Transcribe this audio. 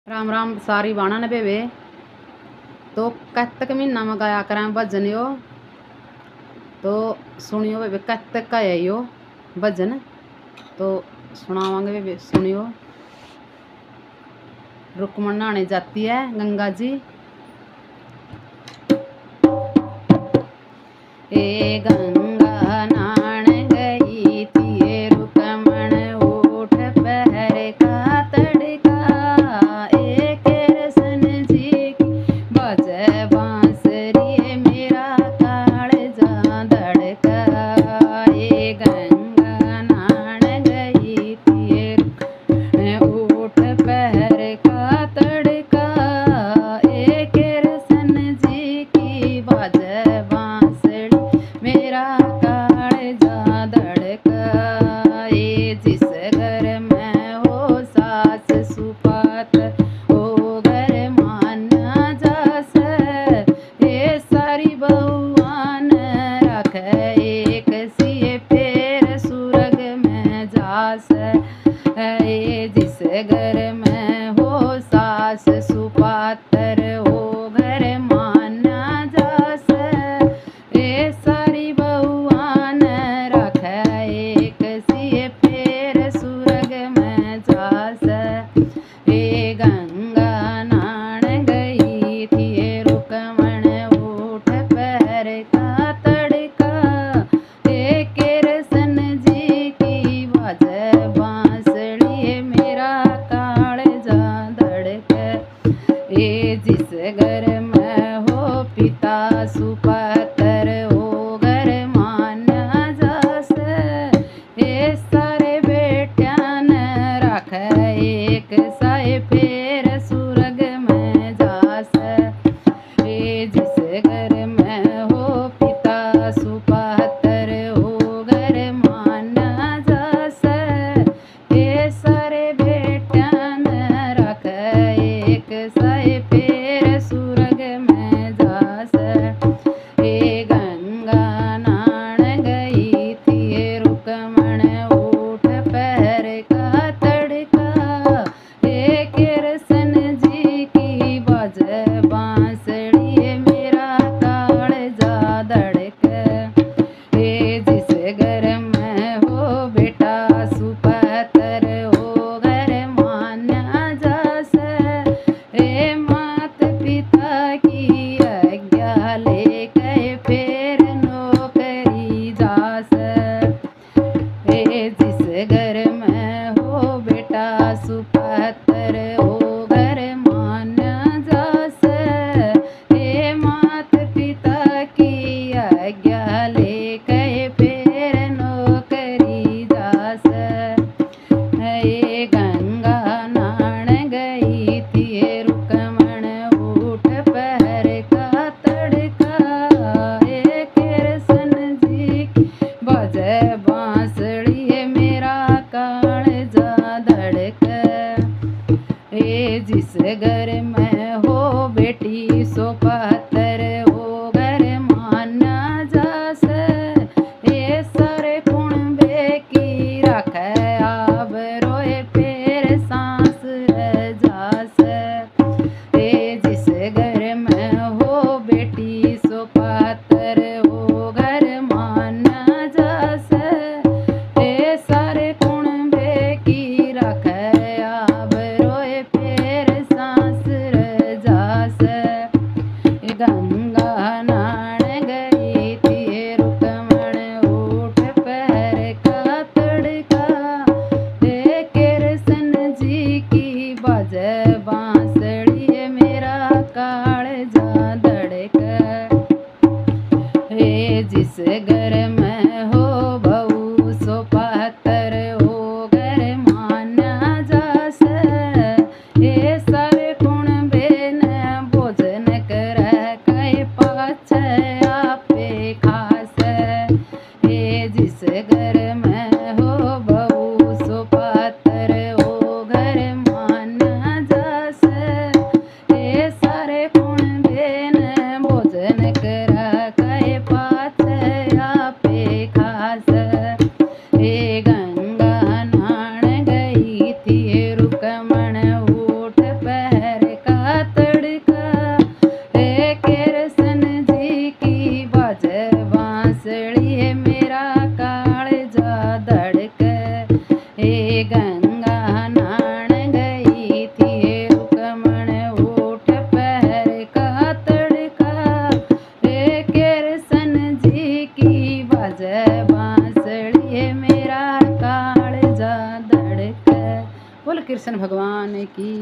राम राम सारी बाणा ने बेबे तो कत्तक महीना में गाया करें भजन यो तो सुनियो बेबे कत्तक का है यो भजन तो सुनावांगे बेबे सुनियो। रुक्मण नहाने जाती है गंगा जी। ए गंगा नान गई थी रुक्मण उठ पहर का तड़का एक रसन जी बजे बांसुरी मेरा कालजा धड़का। ए गंगा नान गई थी उठ पहर का तड़का एक रसन जी की बजे मेरा कालजा धड़का। ये जिस घर में हो सास सुपात ओ घर माना जास ये सारी बहुआन रख एक सी फेर सुरग में जास। ये जिस घर में हो सास सुपातर ओ घर माना जास ये सारी बहुआन रख एक सी फेर सुरग में जास। ये गंगा नान गई थी रुक्मण उठ पहर का तड़का एक रसन जी की बाजे बांसुरी मेरा कालजा धड़का। ये जिस घर में हो पिता सुपातर ओ घर माना जास ये सारे बेटियान रख एक साए फेर सुरग में जास। ये जिस घर में हो पिता सुपातर ओ घर माना जास ये सारे बेटियान रख एक साए फेर सुरग में जास। ये गंगा नान गई थी रुक्मण उठ पहर का तड़का एक रसन जी की बजे बांसुरी मेरा कालजा धड़का। ये जिस घर में हो बेटा सुपातर ओ घर माना जास ये मात पिता की आज्ञा लेके फेर नौकरी जास। ये जिस घर में हो बेटा सुपातर ओ घर माना जास ये मात पिता की आज्ञा लेके फेर नौकरी जास। ये गंगा नान गई थी रुक्मण उठ पहर का तड़का एक रसन जी बजे बांसुरी मेरा कालजा धड़का। ये जिस घर में हो बेटी सुपातर ओ घर माना जास ये सारे कुणबे की रख आब रोए फेर सांस रह जास। ये जिस घर में हो बेटी सुपातर ओ घर माना जास ये सारे कुणबे की रख आब रोए फेर सांस रह बाजे बांसुरी मेरा कालजा धड़के। बोल कृष्ण भगवान की।